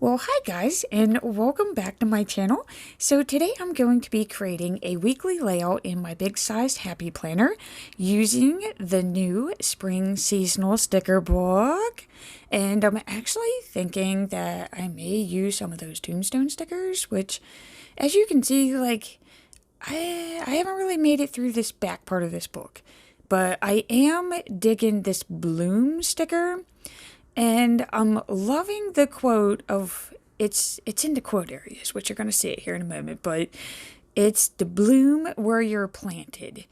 Well, hi guys, and welcome back to my channel. So today I'm going to be creating a weekly layout in my big sized happy planner using the new spring seasonal sticker book. And I'm actually thinking that I may use some of those tombstone stickers, which as you can see, I haven't really made it through this back part of this book, but I am digging this bloom sticker. And I'm loving the quote of it's in the quote areas, which you're gonna see it here in a moment, but it's the bloom where you're planted.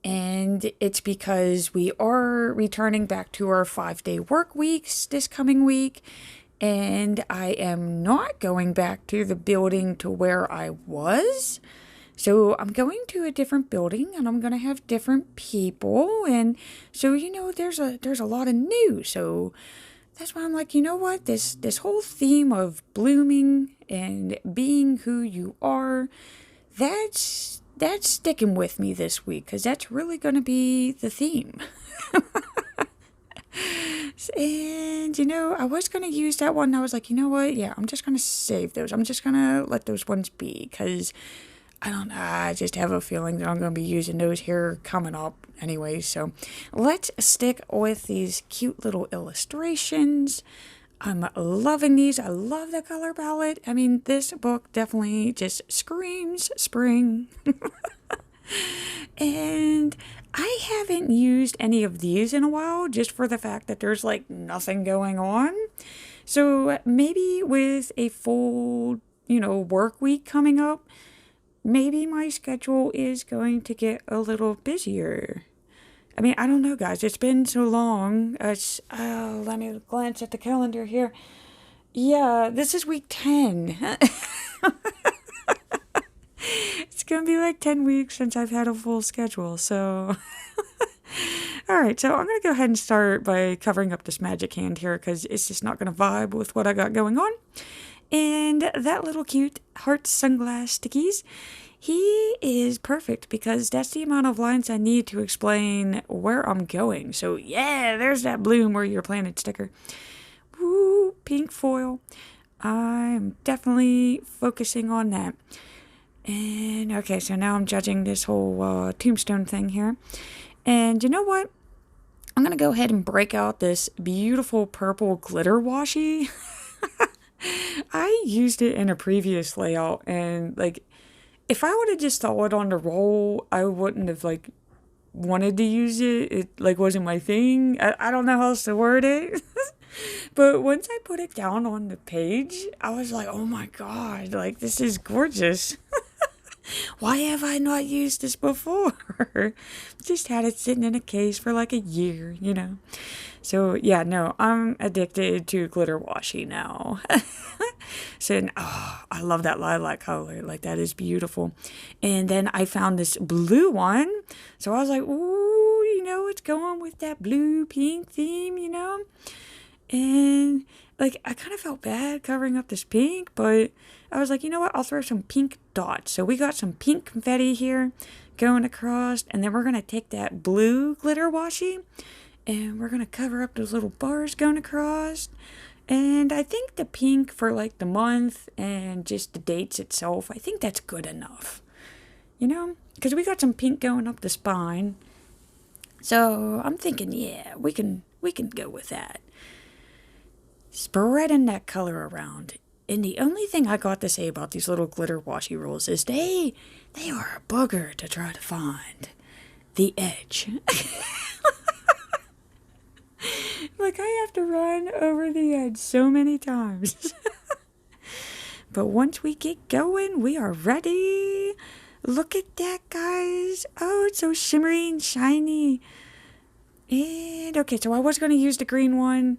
And it's because we are returning back to our 5-day work weeks this coming week. And I am not going back to the building to where I was. So I'm going to a different building and I'm going to have different people. And so, there's a lot of new. So that's why I'm like, you know what? This whole theme of blooming and being who you are, that's sticking with me this week because that's really going to be the theme. And I was going to use that one. I was like, you know what? Yeah, I'm just going to save those. I'm just going to let those ones be because I don't know. I just have a feeling that I'm going to be using those here coming up anyway. So let's stick with these cute little illustrations. I'm loving these. I love the color palette. I mean, this book definitely just screams spring. And I haven't used any of these in a while just for the fact that there's like nothing going on. So maybe with a full, work week coming up, maybe my schedule is going to get a little busier. I mean, I don't know, guys. It's been so long. Let me glance at the calendar here. Yeah, this is week 10. It's going to be like 10 weeks since I've had a full schedule. So, all right. So I'm going to go ahead and start by covering up this magic hand here because it's just not going to vibe with what I got going on. And that little cute heart sunglass stickies, he is perfect because that's the amount of lines I need to explain where I'm going. So yeah, there's that bloom where you're planted sticker. Woo, pink foil. I'm definitely focusing on that. And okay, so now I'm judging this whole tombstone thing here. And you know what? I'm going to go ahead and break out this beautiful purple glitter washi. I used it in a previous layout and if I would have just thought it on the roll, I wouldn't have wanted to use it. It wasn't my thing. I don't know how else to word it. But once I put it down on the page, I was like, oh my God, this is gorgeous. Why have I not used this before? Just had it sitting in a case for a year, So yeah, no, I'm addicted to glitter washi now. So I love that lilac color. That is beautiful. And then I found this blue one. So I was like, ooh, it's going with that blue pink theme, And I kind of felt bad covering up this pink, but I was like, you know what? I'll throw some pink dots. So we got some pink confetti here going across, and then we're going to take that blue glitter washi, and we're going to cover up those little bars going across. And I think the pink for the month and just the dates itself, I think that's good enough. Because we got some pink going up the spine. So I'm thinking, yeah, we can go with that. Spreading that color around. And the only thing I got to say about these little glitter washi rolls is they are a booger to try to find the edge. I have to run over the edge so many times. But once we get going, we are ready. Look at that, guys. Oh, it's so shimmery and shiny. And okay, so I was going to use the green one.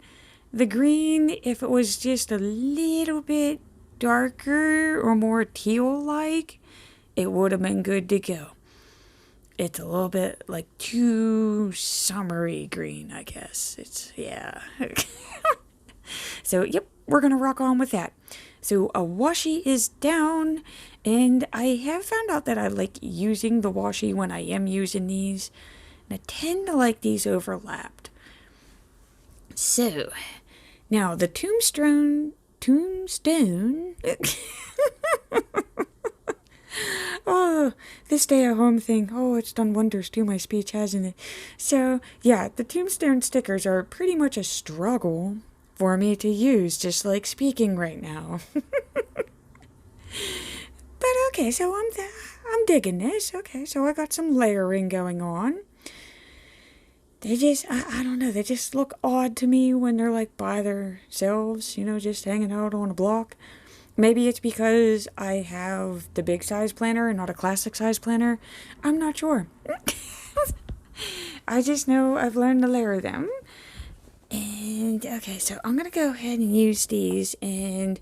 The green, if it was just a little bit darker or more teal-like, it would have been good to go. It's a little bit too summery green, I guess. Yeah. So, yep, we're going to rock on with that. So, a washi is down, and I have found out that I like using the washi when I am using these. And I tend to like these overlapped. So, now the tombstone Tombstone. Oh, this stay at home thing. Oh, it's done wonders to my speech, hasn't it? So, yeah, the Tombstone stickers are pretty much a struggle for me to use, just like speaking right now. But okay, so I'm digging this. Okay, so I got some layering going on. They just, I don't know, they just look odd to me when they're like by themselves, just hanging out on a block. Maybe it's because I have the big size planner and not a classic size planner. I'm not sure. I just know I've learned to layer them. And okay, so I'm going to go ahead and use these. And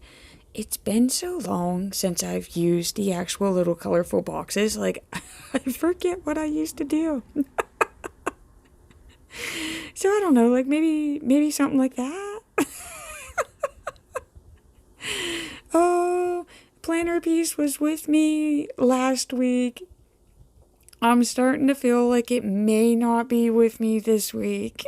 it's been so long since I've used the actual little colorful boxes. Like, I forget what I used to do. So I don't know, like maybe something like that. Oh, planner piece was with me last week. I'm starting to feel like it may not be with me this week.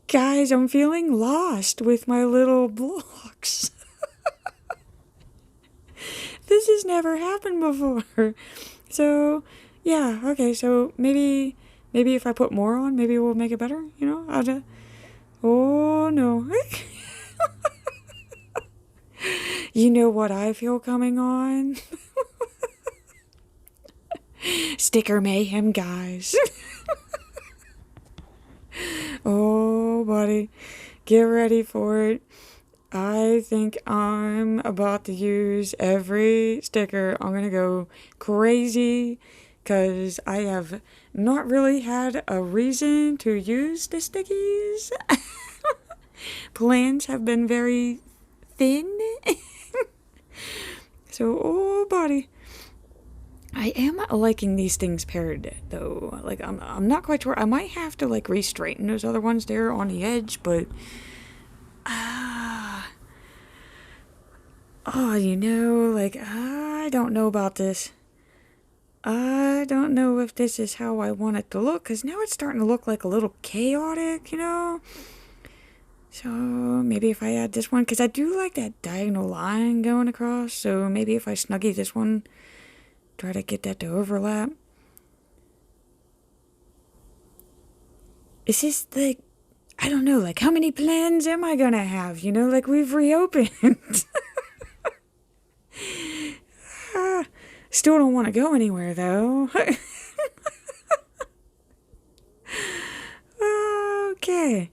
Guys, I'm feeling lost with my little blocks. This has never happened before. So, yeah, okay, so maybe if I put more on, maybe we'll make it better, I'll just... Oh, no. You know what I feel coming on? Sticker mayhem, guys. Oh, buddy. Get ready for it. I think I'm about to use every sticker. I'm going to go crazy because I have not really had a reason to use the stickies. Plans have been very thin. So, oh, buddy. I am liking these things paired, though. Like, I'm not quite sure. I might have to, like, re-straighten those other ones there on the edge, but... I don't know about this. I don't know if this is how I want it to look, because now it's starting to look like a little chaotic, So maybe if I add this one, because I do like that diagonal line going across, so maybe if I snuggie this one, try to get that to overlap. It's just like, I don't know, like how many plans am I gonna have, like we've reopened. Still don't want to go anywhere though. Okay.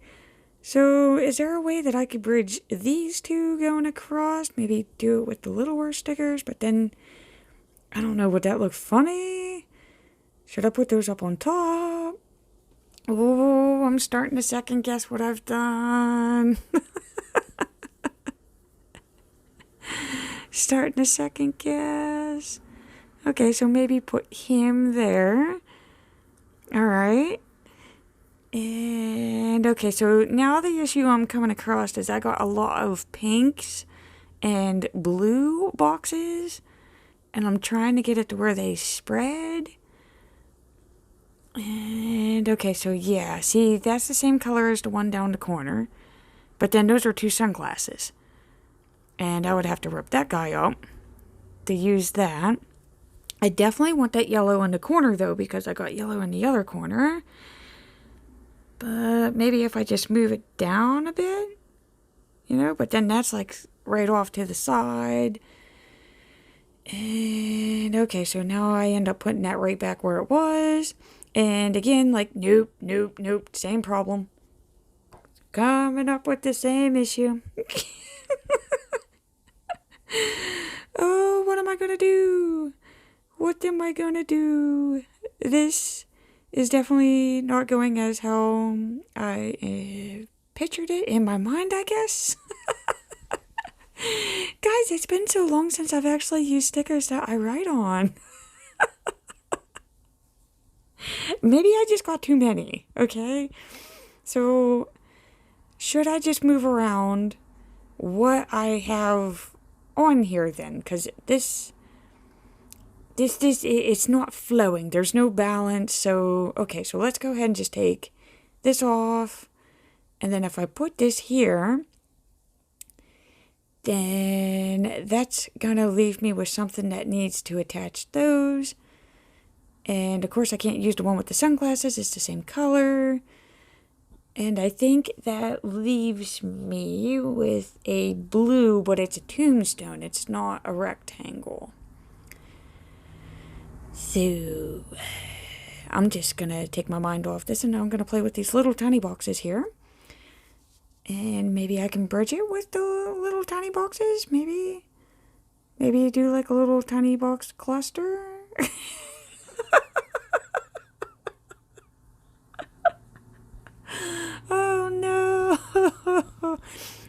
So, is there a way that I could bridge these two going across? Maybe do it with the littler stickers, but then, I don't know, would that look funny? Should I put those up on top? Oh, I'm starting to second guess what I've done. Starting to second guess. Okay, so maybe put him there. Alright. And okay, so now the issue I'm coming across is I got a lot of pinks and blue boxes, and I'm trying to get it to where they spread. And okay, so yeah, see, that's the same color as the one down the corner, but then those are two sunglasses. And I would have to rip that guy up to use that. I definitely want that yellow in the corner though, because I got yellow in the other corner. But maybe if I just move it down a bit, but then that's like right off to the side. And okay, so now I end up putting that right back where it was. And again, like, nope, same problem. Coming up with the same issue. Oh, what am I gonna do? What am I gonna do? This is definitely not going as how I pictured it in my mind, I guess. Guys, it's been so long since I've actually used stickers that I write on. Maybe I just got too many, okay? So, should I just move around what I have on here then? Because this, it's not flowing. There's no balance. So, okay, so let's go ahead and just take this off. And then if I put this here, Then that's gonna leave me with something that needs to attach those. And of course I can't use the one with the sunglasses, it's the same color. And I think that leaves me with a blue, but it's a tombstone. It's not a rectangle. So I'm just gonna take my mind off this and I'm gonna play with these little tiny boxes here. And maybe I can bridge it with the little tiny boxes. Maybe do like a little tiny box cluster. Oh no.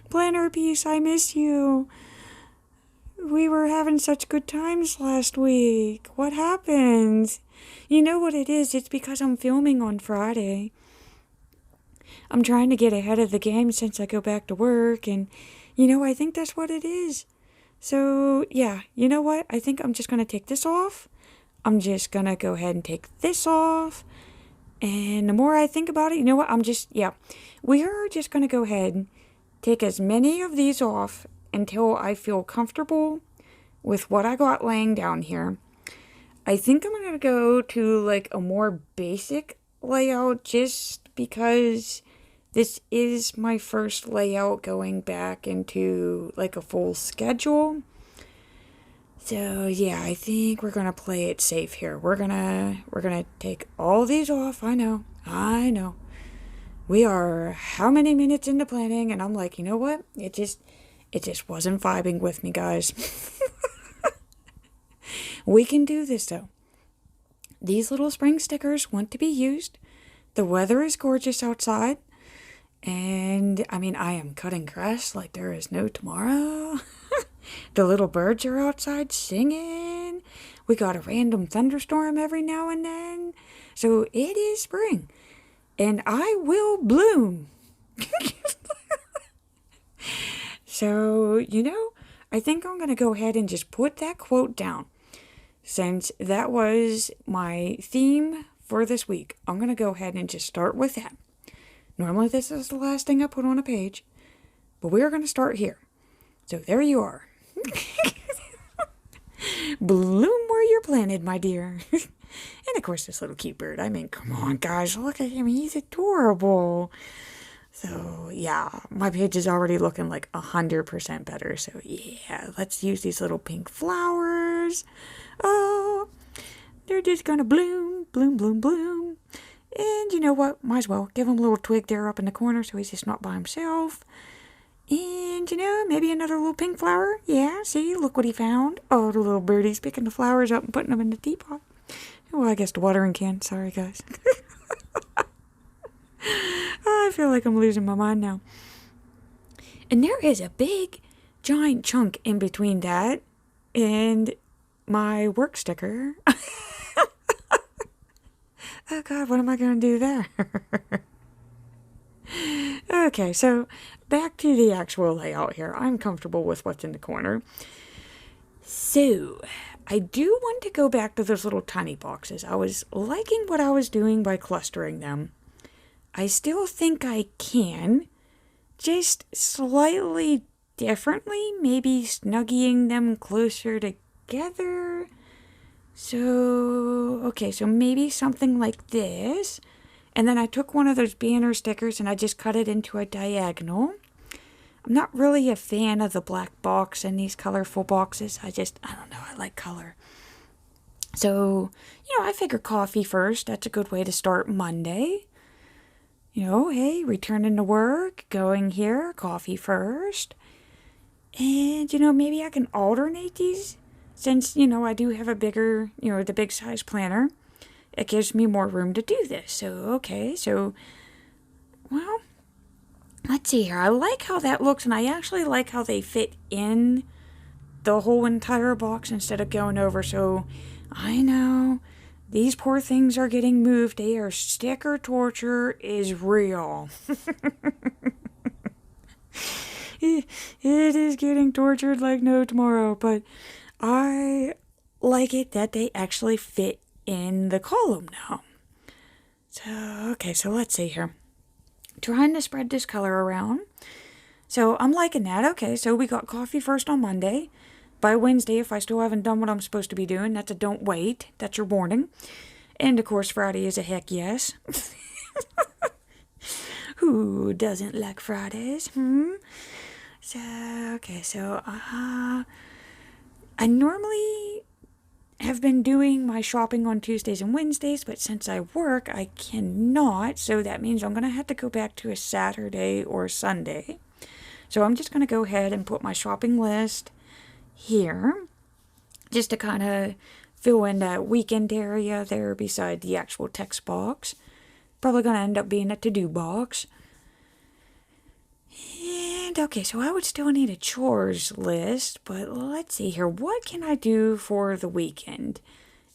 Planner piece, I miss you. We were having such good times last week. What happened? You know what it is? It's because I'm filming on Friday. I'm trying to get ahead of the game since I go back to work, and I think that's what it is. So, yeah, you know what? I think I'm just going to take this off. I'm just going to go ahead and take this off. And the more I think about it, you know what? We are just going to go ahead and take as many of these off until I feel comfortable with what I got laying down here. I think I'm going to go to like a more basic layout just because this is my first layout going back into like a full schedule. So yeah, I think we're gonna play it safe here. We're gonna take all these off. I know. We are how many minutes into planning, and I'm like, you know what? It just wasn't vibing with me, guys. We can do this though. These little spring stickers want to be used. The weather is gorgeous outside. And I mean, I am cutting grass like there is no tomorrow. The little birds are outside singing. We got a random thunderstorm every now and then. So it is spring. And I will bloom. So, I think I'm going to go ahead and just put that quote down. Since that was my theme for this week, I'm going to go ahead and just start with that. Normally this is the last thing I put on a page, but we're going to start here. So there you are. Bloom where you're planted, my dear. And of course this little cute bird. I mean, come on guys, look at him. He's adorable. So yeah, my page is already looking like 100% better. So yeah, let's use these little pink flowers. Oh, they're just going to bloom, bloom, bloom, bloom. And you know what? Might as well give him a little twig there up in the corner so he's just not by himself. And, maybe another little pink flower. Yeah, see, look what he found. Oh, the little birdie's picking the flowers up and putting them in the teapot. Well, I guess the watering can. Sorry, guys. I feel like I'm losing my mind now. And there is a big, giant chunk in between that and my work sticker. Oh God, what am I going to do there? Okay, so back to the actual layout here. I'm comfortable with what's in the corner. So, I do want to go back to those little tiny boxes. I was liking what I was doing by clustering them. I still think I can, just slightly differently, maybe snugging them closer together. So, okay, so maybe something like this. And then I took one of those banner stickers and I just cut it into a diagonal. I'm not really a fan of the black box and these colorful boxes. I don't know, I like color. So, I figure coffee first. That's a good way to start Monday. Hey, returning to work, going here, coffee first. And, maybe I can alternate these since, I do have a bigger, the big size planner. It gives me more room to do this. So, okay, well, let's see here. I like how that looks, and I actually like how they fit in the whole entire box instead of going over. So, I know these poor things are getting moved. Sticker torture is real. It is getting tortured like no tomorrow, but I like it that they actually fit in the column now. So, okay, so let's see here. Trying to spread this color around. So I'm liking that. Okay, so we got coffee first on Monday. By Wednesday, if I still haven't done what I'm supposed to be doing, that's a don't wait. That's your warning. And of course, Friday is a heck yes. Who doesn't like Fridays? So, okay, so, I normally have been doing my shopping on Tuesdays and Wednesdays, but since I work, I cannot. So that means I'm going to have to go back to a Saturday or Sunday. So I'm just going to go ahead and put my shopping list here just to kind of fill in that weekend area there beside the actual text box. Probably going to end up being a to-do box. And okay, so I would still need a chores list, but let's see here. What can I do for the weekend?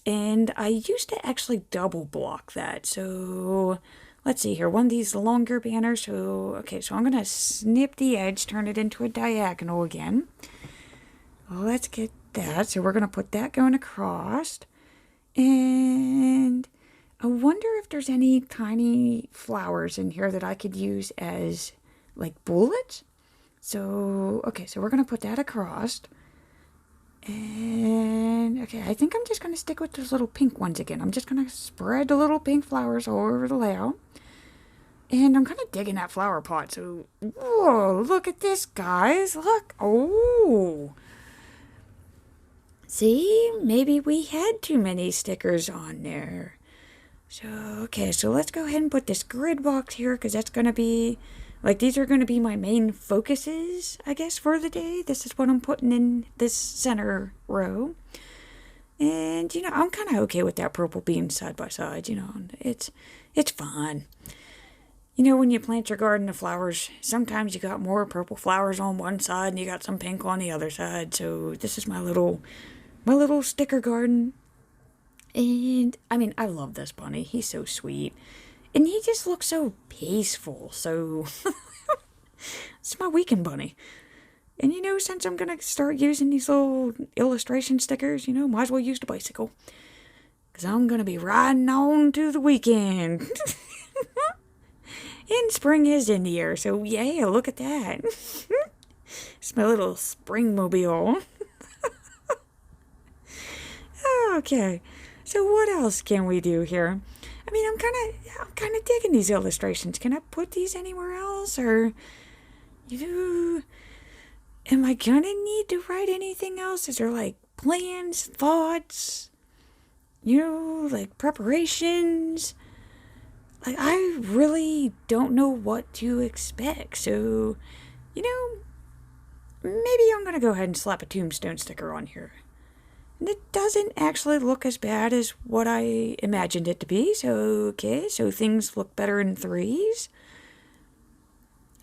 And I used to actually double block that. So let's see here. One of these longer banners. So, okay, so I'm going to snip the edge, turn it into a diagonal again. Let's get that. So we're going to put that going across. And I wonder if there's any tiny flowers in here that I could use as like bullets. So, okay, so we're going to put that across. And, okay, I think I'm just going to stick with those little pink ones again. I'm just going to spread the little pink flowers all over the layout. And I'm kind of digging that flower pot. So, whoa, look at this, guys. Look. Oh. See, maybe we had too many stickers on there. So, okay, so let's go ahead and put this grid box here because that's going to be, like, these are going to be my main focuses, I guess, for the day. This is what I'm putting in this center row. And, you know, I'm kind of okay with that purple being side by side, you know. It's fun. You know, when you plant your garden of flowers, sometimes you got more purple flowers on one side and you got some pink on the other side. So this is my little sticker garden. And, I mean, I love this bunny. He's so sweet. And he just looks so peaceful. So, it's my weekend bunny. And, you know, since I'm going to start using these little illustration stickers, you know, might as well use the bicycle. Because I'm going to be riding on to the weekend. And spring is in the air. So, yeah, look at that. It's my little spring mobile. Okay. So what else can we do here? I mean, I'm kind of digging these illustrations. Can I put these anywhere else, or am I gonna need to write anything else? Is there like plans, thoughts, like preparations? Like, I really don't know what to expect. So, maybe I'm gonna go ahead and slap a tombstone sticker on here. And it doesn't actually look as bad as what I imagined it to be. So, okay, so things look better in threes.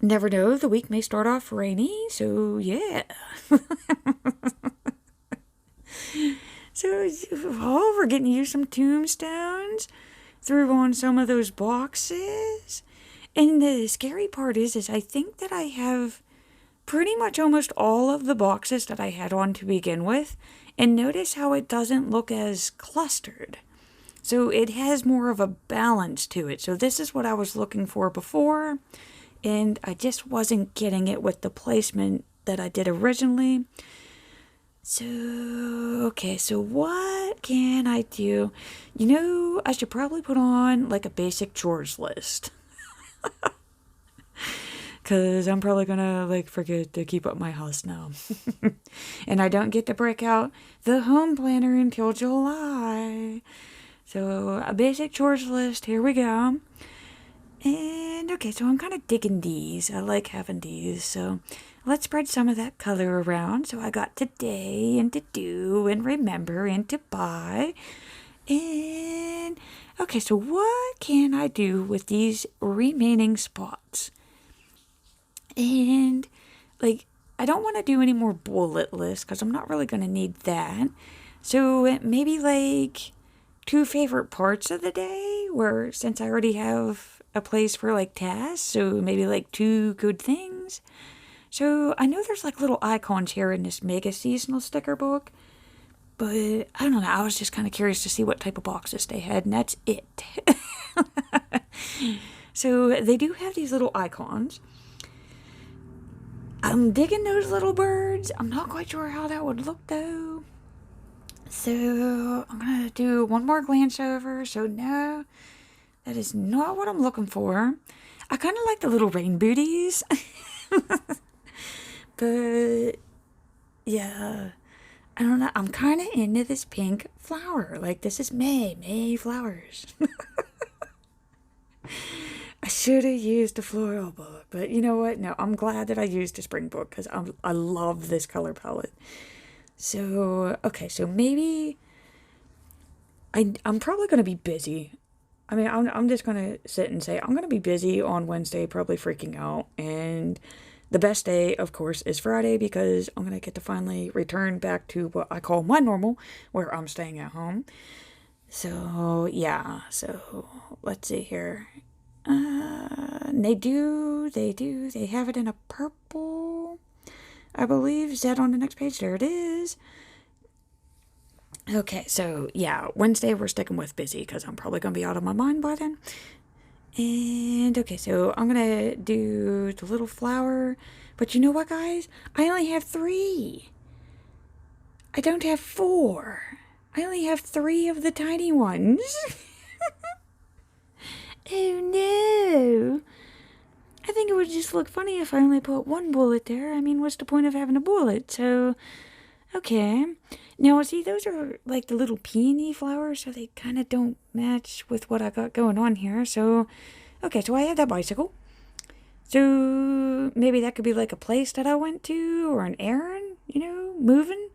Never know, the week may start off rainy, so yeah. So, we're getting to use some tombstones. Threw on some of those boxes. And the scary part is I think that I have pretty much almost all of the boxes that I had on to begin with. And notice how it doesn't look as clustered. So it has more of a balance to it. So this is what I was looking for before. And I just wasn't getting it with the placement that I did originally. So, okay, so what can I do? I should probably put on like a basic chores list. Because I'm probably going to forget to keep up my house now. And I don't get to break out the home planner until July. So a basic chores list, here we go. And okay, so I'm kind of digging these. I like having these. So let's spread some of that color around. So I got today and to do and remember and to buy. And okay, so what can I do with these remaining spots? And, I don't want to do any more bullet lists because I'm not really going to need that. So, maybe, 2 favorite parts of the day where, since I already have a place for, tasks, so maybe, 2 good things. So, I know there's, little icons here in this mega seasonal sticker book. But, I don't know, I was just kind of curious to see what type of boxes they had, and that's it. So, they do have these little icons. I'm digging those little birds. I'm not quite sure how that would look though. So I'm gonna do one more glance over. So no, that is not what I'm looking for. I kind of like the little rain booties. But yeah, I don't know. I'm kind of into this pink flower. Like, this is May flowers. I should have used a floral book, but you know what? No, I'm glad that I used a spring book because I love this color palette. So, okay, so maybe I'm probably going to be busy. I mean, I'm just going to sit and say I'm going to be busy on Wednesday, probably freaking out. And the best day, of course, is Friday because I'm going to get to finally return back to what I call my normal, where I'm staying at home. So, yeah. So, let's see here. They have it in a purple, I believe. Is that on the next page? There it is. Okay, so yeah, Wednesday we're sticking with busy because I'm probably going to be out of my mind by then. And okay, so I'm going to do the little flower. But you know what, guys? I only have 3. I don't have 4. I only have 3 of the tiny ones. Oh no. I think it would just look funny if I only put 1 bullet there. I mean, what's the point of having a bullet? So, okay. Now, see, those are like the little peony flowers, so they kind of don't match with what I got going on here. So, okay, so I have that bicycle. So, maybe that could be like a place that I went to or an errand, moving.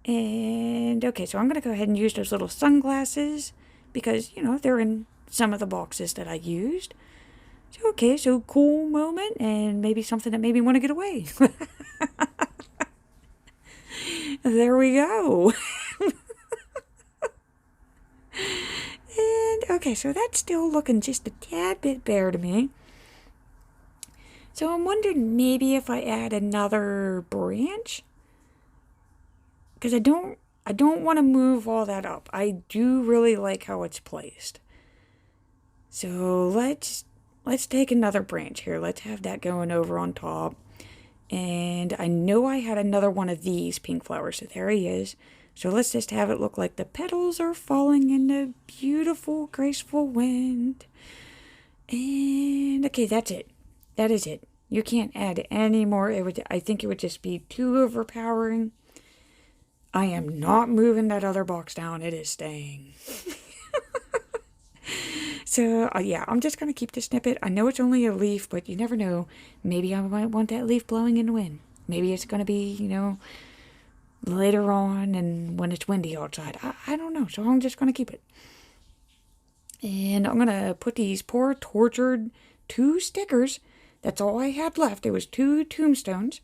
And, okay, so I'm going to go ahead and use those little sunglasses because, they're in some of the boxes that I used. So, okay, so cool moment and maybe something that made me want to get away. There we go. And, okay, so that's still looking just a tad bit bare to me. So I'm wondering maybe if I add another branch. Because I don't want to move all that up. I do really like how it's placed. So let's take another branch here. Let's have that going over on top. And I know I had another one of these pink flowers, so there he is. So let's just have it look like the petals are falling in the beautiful, graceful wind. And okay, that's it. That is it. You can't add any more. I think it would just be too overpowering. I am not moving that other box down. It is staying. So, yeah, I'm just going to keep the snippet. I know it's only a leaf, but you never know. Maybe I might want that leaf blowing in the wind. Maybe it's going to be, later on and when it's windy outside. I don't know. So I'm just going to keep it. And I'm going to put these poor tortured 2 stickers. That's all I had left. It was 2 tombstones.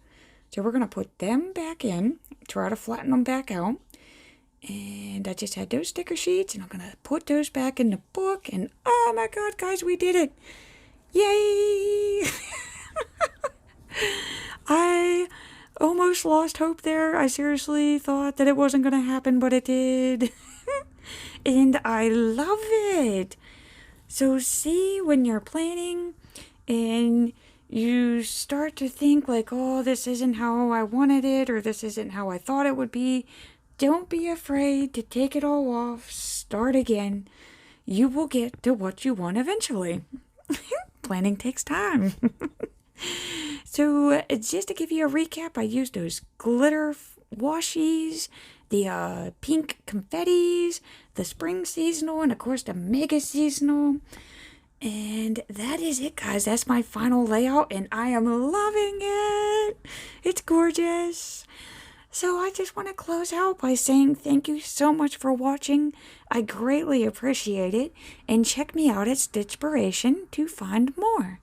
So we're going to put them back in. Try to flatten them back out. And I just had those sticker sheets, and I'm going to put those back in the book. And oh my God, guys, we did it. Yay! I almost lost hope there. I seriously thought that it wasn't going to happen, but it did. And I love it. So see, when you're planning and you start to think like, oh, this isn't how I wanted it, or this isn't how I thought it would be, don't be afraid to take it all off, start again. You will get to what you want eventually. Planning takes time. So just to give you a recap, I used those glitter washies, the pink confettis, the spring seasonal, and of course the mega seasonal. And that is it, guys. That's my final layout, and I am loving it. It's gorgeous. So I just want to close out by saying thank you so much for watching. I greatly appreciate it. And check me out at Stitchpiration to find more.